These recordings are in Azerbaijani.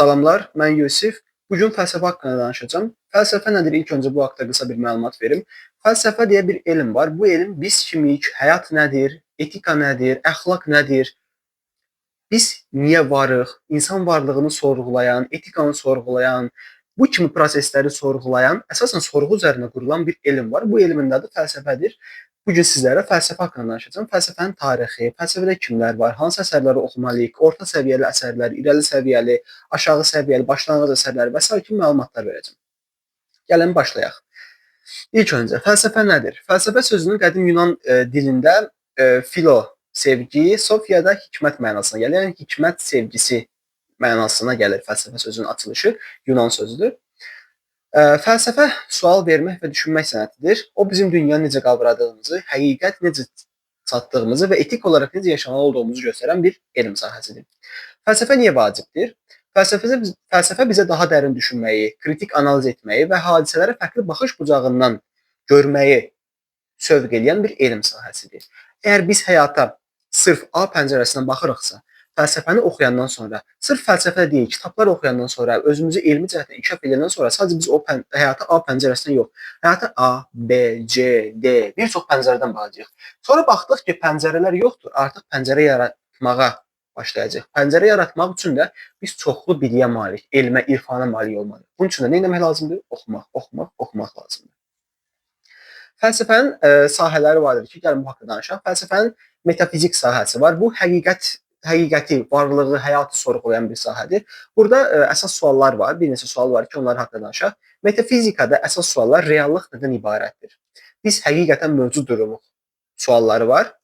Salamlar, mən Yusif. Bugün fəlsəfə haqqında danışacağam. Fəlsəfə nədir? İlk öncə bu haqda qısa bir məlumat verim. Fəlsəfə deyə bir elm var. Bu elm biz kimik, həyat nədir, etika nədir, əxlaq nədir, biz niyə varıq, insan varlığını sorğulayan, etikanı sorğulayan, bu kimi prosesləri sorğulayan, əsasən sorğu üzərinə qurulan bir elm var. Bu elmin adı fəlsəfədir. Bugün sizlərə fəlsəfə haqqında danışacağam. Fəlsəfənin tarixi, fəlsəfədə kimlər var, hansı əsərləri oxumalıyıq, orta səviyyəli əsərlər, irəli səviyyəli, aşağı səviyyəli, başlanğıc əsərləri və s. kimi məlumatlar verəcəm. Gəlin başlayaq. İlk öncə, fəlsəfə nədir? Fəlsəfə sözünün qədim Yunan dilində filo, sevgi, Sofiyada hikmət mənasına gəlir. Yəni, hikmət sevgisi mənasına gəlir fəlsəfə sözünün açılışı, Yunan sözüdür. Fəlsəfə sual vermək və düşünmək sənətidir. O bizim dünyanı necə qavradığımızı, həqiqət necə çatdığımızı və etik olaraq necə yaşamalı olduğumuzu göstərən bir elm sahəsidir. Fəlsəfə niyə vacibdir? Fəlsəfə bizə daha dərin düşünməyi, kritik analiz etməyi və hadisələrə fərqli baxış bucağından görməyi sövq edən bir elm sahəsidir. Əgər biz həyata sırf A pəncərəsindən baxırıqsa, fəlsəfəni oxuyandan sonra, sırf fəlsəfə deyil, kitablar oxuyandan sonra, özümüzü elmi cəhətdən inkişaf edəndən sonra sadəcə biz o həyata A pəncərəsindən yox, həyata A, B, C, D, bir çox pəncərədən baxacağıq. Sonra baxdıq ki, pəncərələr yoxdur, artıq pəncərə yaratmağa başlayacaq. Pəncərə yaratmaq üçün də biz çoxlu biliyə malik, elmə, irfana malik olmalıyıq. Bunun üçün də nə etmək lazımdır? Oxumaq lazımdır. Fəlsəfənin sahələri vardır ki, gəlin bu haqda danışaq. Fəlsəfənin metafizik sahəsi var. Bu həqiqəti, varlığı, həyatı sorğulayan bir sahədir. Burada əsas suallar var. Bir neçə sual var ki, onlar haqqında danışaq. Metafizikada əsas suallar reallıq nədən ibarətdir? Biz həqiqətən mövcud dururuq sualları var.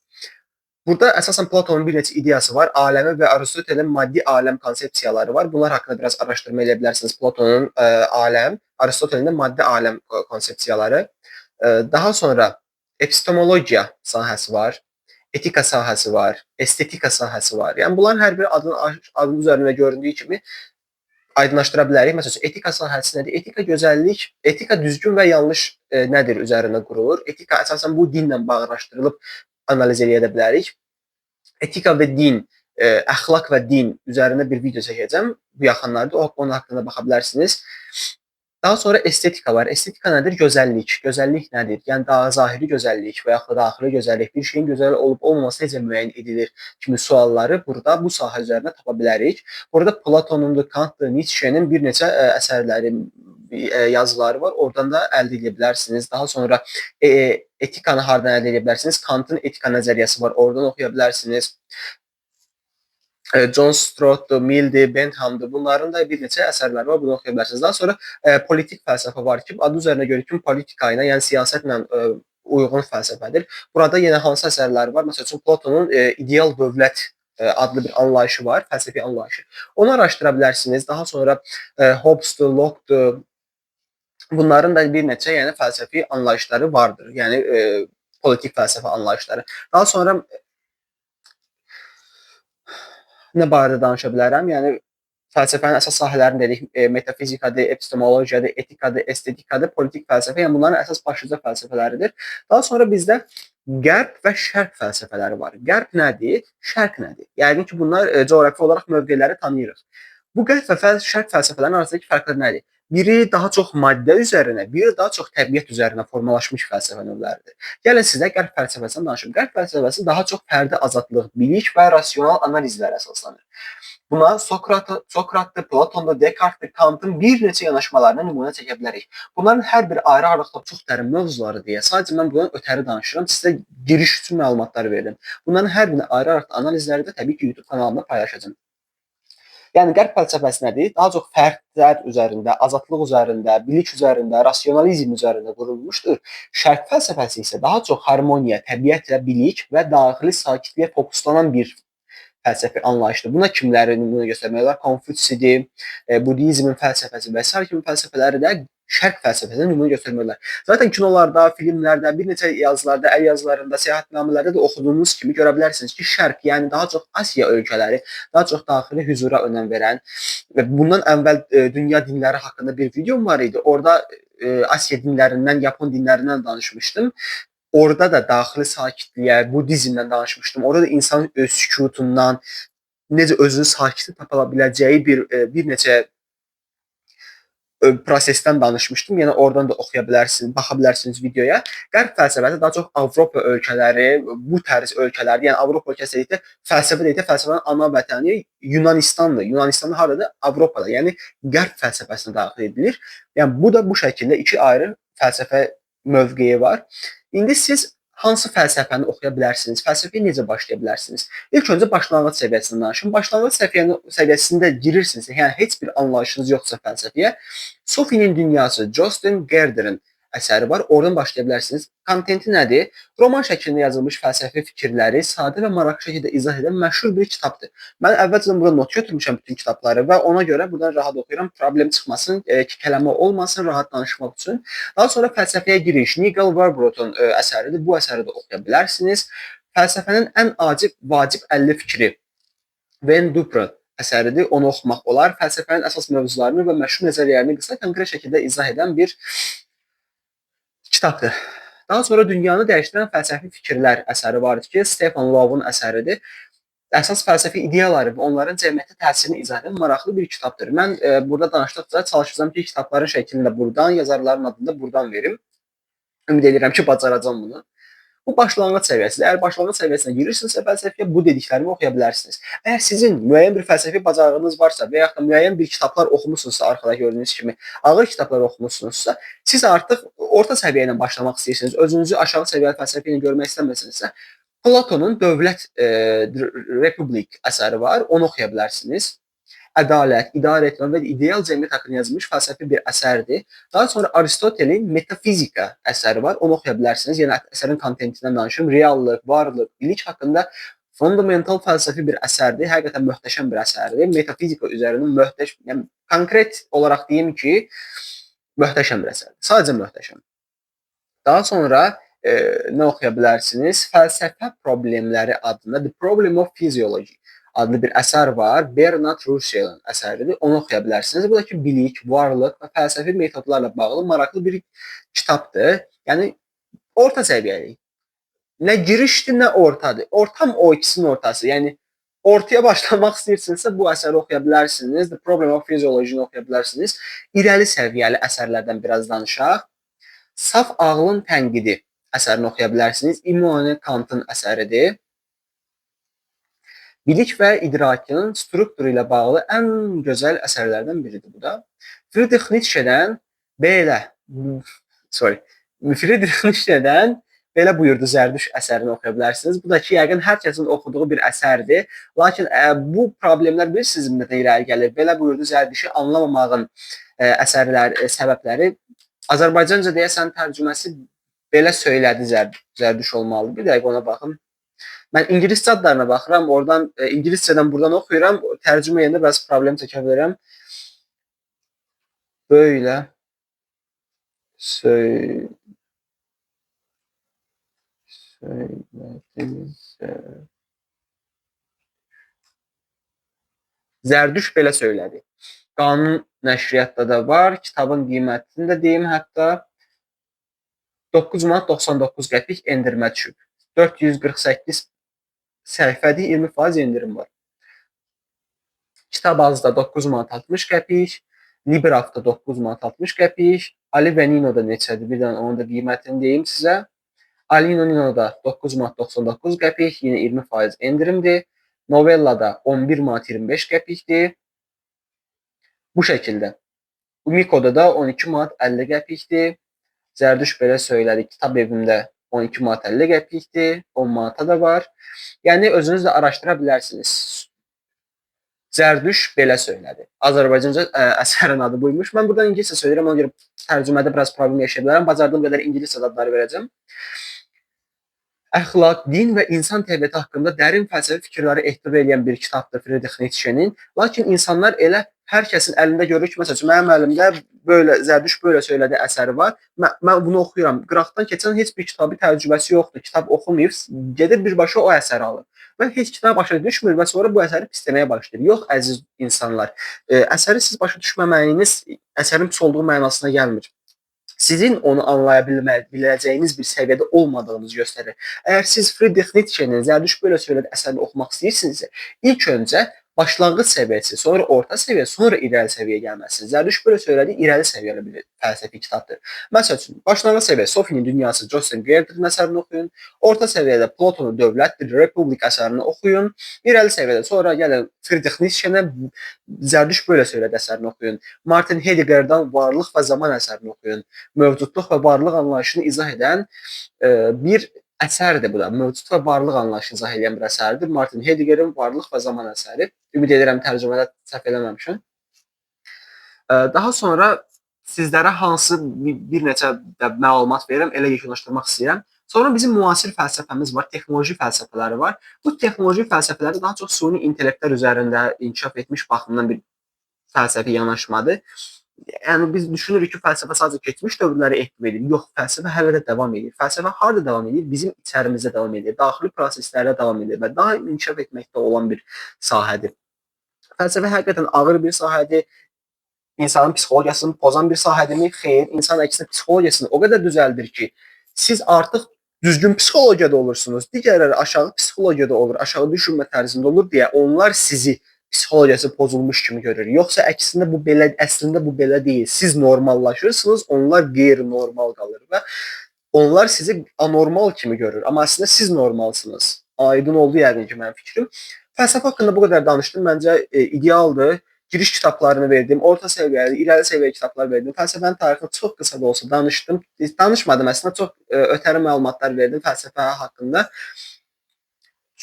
Burada əsasən Platonun bir neçə ideyası var. Aləmi və Aristotelin maddi aləm konsepsiyaları var. Bunlar haqqında biraz araşdırma edə bilərsiniz. Platonun aləm, Aristotelin də maddi aləm konsepsiyaları. Daha sonra epistemologiya sahəsi var, etika sahəsi var, estetika sahəsi var. Yəni bunların hər biri adının üzərində göründüyü kimi aydınlaşdıra bilərik. Məsələn, etika sahəsi nədir? Etika gözəllik, etika düzgün və yanlış nədir üzərində qurulur. Etika əsasən bu dinlə bağdaşdırılıb analiz edə bilərik. Etika və din, əxlaq və din üzərində bir video çəkəcəm bu yaxınlarda. Onun haqqında baxa bilərsiniz. Daha sonra estetika var. Estetika nədir? Gözəllik. Gözəllik nədir? Yəni daha zahiri gözəllik və yaxud da daxili gözəllik, bir şeyin gözəl olub olmaması necə müəyyən edilir kimi sualları burada bu sahə üzərində tapa bilərik. Burada Platonundur, Kantdır, Nietzsche'nin bir neçə əsərləri, yazıları var. Oradan da əldə edə bilərsiniz. Daha sonra etikanı hardan əldə edə bilərsiniz? Kantın etika nəzəriyyəsi var. Oradan oxuya bilərsiniz. John Strott'dur, Mill'dir, Bentham'dır. Bunların da bir neçə əsərləri var. Bunu oxuya bilərsiniz. Daha sonra politik fəlsəfə var ki, adı üzərinə görə ki, politika ilə, yəni siyasətlə uyğun fəlsəfədir. Burada yenə hansı əsərləri var? Məsəl üçün Platonun ideal dövlət adlı bir anlayışı var, fəlsəfi anlayışı. Onu araşdıra bilərsiniz. Daha sonra Hobbes'dur, Locke'dur. Bunların da bir neçə yəni fəlsəfi anlayışları vardır. Yəni politik fəlsəfə anlayışları. Daha sonra nə barədə danışa bilərəm? Yəni fəlsəfənin əsas sahələrini dedik, metafizikadır, epistemologiyadır, etikadır, estetikadır, politik fəlsəfə. Yəni bunların əsas başlıca fəlsəfələridir. Daha sonra bizdə qərb və şərq fəlsəfələri var. Qərb nədir? Şərq nədir? Yəqin ki, bunlar coğrafi olaraq mövqeləri tanıyırıq. Bu qərb və şərq fəlsəfələrinin arasındakı fərqlər nədir? Biri daha çox maddə üzərinə, biri daha çox təbiət üzərinə formalaşmış fəlsəfə növləridir. Gəlin sizə qərb fəlsəfəsindən danışım. Qərb fəlsəfəsi daha çox fərdi azadlıq, bilik və rasional analizlərə əsaslanır. Buna Sokratdır, Platondur, Descartes'dir, Kantın bir neçə yanaşmalarına nümunə çəkə bilərik. Bunların hər biri ayrı-ayrılıqda çox dərin mövzuları deyə sadəcə mən bundan ötəri danışıram, sizə giriş üçün məlumatlar verirəm. Bunların hər birini ayrı-ayrılıqda analizləri də təbii ki, YouTube kanalımda paylaşacağım. Yəni qərb fəlsəfəsi nədir? Daha çox fərdlər üzərində, azadlıq üzərində, bilik üzərində, rasionalizm üzərində qurulmuşdur. Şərq fəlsəfəsi isə daha çox harmoniya, təbiətlə bilik və daxili sakitliyə fokuslanan bir fəlsəfi anlayışdır. Buna kimləri nümunə göstərmək olar? Konfutsiyadır, Budizmin fəlsəfəsi və s. kimi fəlsəfələri də şərq fəlsəfəsindən nümunə göstərmək. Zaten kinolarda, filmlərdə, bir neçə yazılarda, əl yazılarında, səyahətnamələrdə də oxuduğunuz kimi görə bilərsiniz ki, şərq, yəni daha çox Asiya ölkələri, daha çox daxili hüzura önəm verən və bundan əvvəl dünya dinləri haqqında bir videom var idi. Orada Asiya dinlərindən, Yapon dinlərindən danışmışdım. Orada da daxili sakitliyə, Budizmdən danışmışdım. Orada da insan öz sükutundan, necə özünü sakit tapa biləcəyi bir neçə prosesdən danışmışdım. Yəni oradan da oxuya bilərsiniz, baxa bilərsiniz videoya. Qərb fəlsəfəsi daha çox Avropa ölkələri, bu tərz ölkələr, yəni Avropa ölkəsi dedikdə fəlsəfə dedikdə fəlsəfənin ana vətəni Yunanistandır. Yunanistan haradadır? Avropada. Yəni Qərb fəlsəfəsinə daxil edilir. Yəni bu da bu şəkildə iki ayrı fəlsəfə mövqeyi var. İndi siz hansı fəlsəfəni oxuya bilərsiniz? Fəlsəfəyə necə başlaya bilərsiniz? İlk öncə başlanğıc səviyyəsindən danışım. Başlanğıc səviyyəsində girirsinizsə, yəni heç bir anlayışınız yoxsa fəlsəfəyə, Sofinin Dünyası, Justin Gerder'in əsəri var. Oradan başlaya bilərsiniz. Kontenti nədir? Roman şəklində yazılmış fəlsəfi fikirləri sadə və maraqlı şəkildə izah edən məşhur bir kitabdır. Mən əvvəlcədən burada not götürmüşəm bütün kitabları və ona görə buradan rahat oxuyuram. Problem çıxmasın, kələmə olmasın, rahat danışmaq üçün. Daha sonra fəlsəfəyə giriş. Nigel Warburton əsəridir. Bu əsəri də oxuya bilərsiniz. Fəlsəfənin ən vacib 50 fikri. Van Dupre əsəridir. Onu oxumaq olar. Fəlsəfənin əsas mövzularını və məşhur nəzəriyyələrini qısa konkret şəkildə izah edən bir kitabdır. Daha sonra dünyanı dəyişdirən fəlsəfi fikirlər əsəri var ki, Stefan Lovun əsəridir. Əsas fəlsəfi ideyaları və onların cəmiyyətə təsirini izah edən maraqlı bir kitabdır. Mən burada danışdıqca çalışacağam ki, kitabların şəklində buradan, yazarların adını da buradan verim. Ümid edirəm ki, bacaracağam bunu. Bu başlanğıc səviyyəsidir. Əgər başlanğıc səviyyəsinə girirsinizsə fəlsəfiyə, bu dediklərimi oxuya bilərsiniz. Əgər sizin müəyyən bir fəlsəfi bacarığınız varsa və yaxud da müəyyən bir kitablar oxumusunuzsa, arxada gördüyünüz kimi ağır kitablar oxumusunuzsa, siz artıq orta səviyyə ilə başlamaq istəyirsiniz, özünüzü aşağı səviyyəli fəlsəfə ilə görmək istəmirsinizsə, Platonun Dövlət Republik əsəri var, onu oxuya bilərsiniz. Ədalət, idarə etmə və ideal cəmiyyət haqqında yazılmış fəlsəfi bir əsərdir. Daha sonra Aristotelin Metafizika əsəri var, onu oxuya bilərsiniz. Yəni əsərin kontentindən danışım, reallıq, varlıq, bilik haqqında fundamental fəlsəfi bir əsərdir. Həqiqətən möhtəşəm bir əsərdir. Metafizika üzərində yəni konkret olaraq deyim ki, möhtəşəm bir əsərdir. Sadəcə möhtəşəm. Daha sonra nə oxuya bilərsiniz? Fəlsəfə problemləri adında The Problem of Physiology adlı bir əsər var. Bernard Russell'ın əsəridir. Onu oxuya bilərsiniz. Bu da ki, bilik, varlıq və fəlsəfi metodlarla bağlı maraqlı bir kitabdır. Yəni orta səviyyəli. Nə girişdir, nə ortadır. Ortam o ikisinin ortası. Yəni ortaya başlamaq istəyirsinizsə bu əsəri oxuya bilərsiniz. The Problem of Physiology-ni oxuya bilərsiniz. İrəli səviyyəli əsərlərdən biraz danışaq. Saf ağlın tənqidi əsərini oxuya bilərsiniz. Immanuel Kantın əsəridir. Bilik və idrakın strukturu ilə bağlı ən gözəl əsərlərdən biridir bu da. Friedrich Nietzsche'dən belə buyurdu Zərdüş əsərini oxuya bilərsiniz. Bu da ki, yəqin hər kəsin oxuduğu bir əsərdir. Lakin bu problemlər bilirsiniz nədən irəli gəlir? Belə buyurdu Zərdüşü anlamamağın səbəbləri. Azərbaycanca deyəsən tərcüməsi belə söylədi Zərdüş olmalıdır. Bir dəqiqə ona baxın. Mən ingiliscə adlarına baxıram, oradan ingiliscədən buradan oxuyuram, tərcümə yerində biraz problem çəkə bilərəm. Böyle Zərdüş belə söylədi. Qanun nəşriyyatda da var, kitabın qiymətini də deyim, hətta 9 manat 99 qəpik endirmə düşüb. 448 səhifədə 20% endirim var. Kitab azda 9 manat 60 qəpik, Librafda 9 manat 60 qəpik, Ali və Nino'da neçədir? Bir dənə onun da qiymətini deyim sizə. Alino Nino'da 9 manat 99 qəpik, yenə 20% endirimdir. Novellada 11 manat 25 qəpikdir. Bu şəkildə. Umiko'da da 12 manat 50 qəpikdir. Zərdüş belə söylədi, kitab evimdə 12 manat 50 qəpikdir, 10 manata da var. Yəni özünüz də araşdıra bilərsiniz. Zərdüş belə söylədi. Azərbaycanca əsərin adı buymuş. Mən buradan ingiliscə söyləyirəm, ona görə tərcümədə biraz problem yaşaya bilərəm. Bacardığım qədər ingiliscə adları verəcəm. Əxlaq, din və insan təbiəti haqqında dərin fəlsəfi fikirləri ehtiva edən bir kitabdır Friedrich Nietzsche'nin. Lakin insanlar elə hər kəsin əlində görür ki, məsələn, mənim əlimdə böyle Zərdüş böyle söylədi əsəri var. Mən bunu oxuyuram. Qıraqdan keçən heç bir kitabı tərcüməsi yoxdur. Kitab oxumayıb, gedir birbaşa o əsəri alır. Və heç kitab başa düşmür və sonra bu əsəri pisləməyə başlayır. Yox, əziz insanlar, əsəri siz başa düşməməyiniz əsərin pis olduğu mənasına gəlmir. sizin onu anlaya biləcəyiniz bir səviyyədə olmadığınızı göstərir. Əgər siz Friedrich Nietzsche'nin Zərdüşt belə söylədi əsərini oxumaq istəyirsinizsə, ilk öncə başlanğıc səviyyəsi, sonra orta səviyyə, sonra irəli səviyyəyə gəlməlisiniz. Zərdüşt belə söylədi, irəli səviyyəli bir fəlsəfi kitabdır. Məsəl üçün, başlanğıc səviyyə Sofinin Dünyası Joseph Goethe'nin əsərini oxuyun, orta səviyyədə Platonun Dövlətdir, Republik əsərini oxuyun, irəli səviyyədə sonra gəlin Friedrich Nietzsche'nin Zərdüşt belə söylədi əsərini oxuyun, Martin Heidegger'dan Varlıq və Zaman əsərini oxuyun. Mövcudluq və varlıq anlayışını izah edən bir əsərdir bu da. Mövcud və varlıq anlayışını izah edən bir əsərdir. Martin Heideggerin Varlıq və Zaman əsəri. Ümid edirəm tərcümədə səhv eləməmişəm. Daha sonra sizlərə hansı bir neçə məlumat verirəm, elə yekunlaşdırmaq istəyirəm. Sonra bizim müasir fəlsəfəmiz var, texnoloji fəlsəfələri var. Bu texnoloji fəlsəfələri daha çox süni intellektlər üzərində inkişaf etmiş baxımdan bir fəlsəfi yanaşmadır. Yəni biz düşünürük ki, fəlsəfə sadəcə keçmiş dövrləri ehtiva edir. Yox, fəlsəfə hələ də davam edir. Fəlsəfə harda davam edir? Bizim içərimizdə davam edir. Daxili proseslərdə davam edir və daim inkişaf etməkdə olan bir sahədir. Fəlsəfə həqiqətən ağır bir sahədir. İnsanın psixologiyasını pozan bir sahədirmi? Xeyr, insan əksinə psixologiyasını o qədər düzəldir ki, siz artıq düzgün psixologiyada olursunuz. Digərləri aşağı psixologiyada olur, aşağı düşünmə tərzində olur deyə onlar sizi psixologiyası pozulmuş kimi görür. Yoxsa əksində bu belə, əslində bu belə deyil. Siz normallaşırsınız, onlar qeyri-normal qalır və onlar sizi anormal kimi görür. Amma əslində siz normalsınız. Aydın oldu yəqin ki, mənim fikrim. Fəlsəfə haqqında bu qədər danışdım. Məncə idealdır. Giriş kitablarını verdim, orta səviyyəli, irəli səviyyə kitablar verdim. Fəlsəfənin tarixini çox qısa da olsa danışdım. Danışmadım əslində, çox ötəri məlumatlar verdim fəlsəfə haqqında.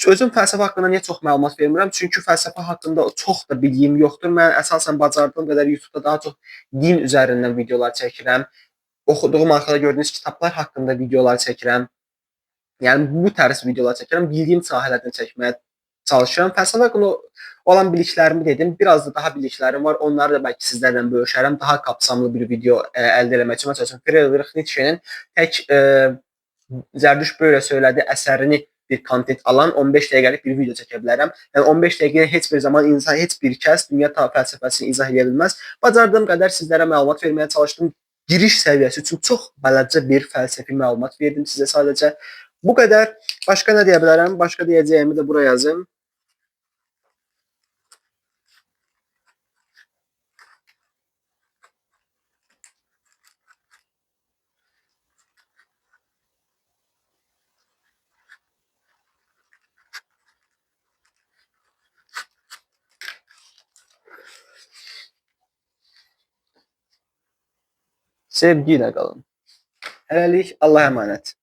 Özüm fəlsəfə haqqında niyə çox məlumat vermirəm? Çünki fəlsəfə haqqında çox da bildiyim yoxdur. Mən əsasən bacardığım qədər YouTube-da daha çox din üzərindən videolar çəkirəm. Oxuduğum arxada gördüyünüz kitablar haqqında videolar çəkirəm. Yəni bu tərz videolar çəkirəm. Bildiyim sahələrdən çəkməyə çalışıram. Fəlsəfə haqqında olan biliklərimi dedim. Biraz da daha biliklərim var. Onları da bəlkə sizlərlə bölüşərəm. Daha kapsamlı bir video əldə etmək üçün. Məsələn, Friedrich Nietzsche'nin tək Zərdüşt belə söylədi əsərini bir kontent alan 15 dəqiqəlik bir video çəkə bilərəm. Yəni 15 dəqiqəyə heç bir zaman insan, heç bir kəs dünya fəlsəfəsini izah edə bilməz. Bacardığım qədər sizlərə məlumat verməyə çalışdım. Giriş səviyyəsi üçün çox bələdcə bir fəlsəfi məlumat verdim sizə sadəcə. Bu qədər. Başqa nə deyə bilərəm? Başqa deyəcəyimi də bura yazım. Sevgi ilə qalın. Hələlik Allah'a əmanət.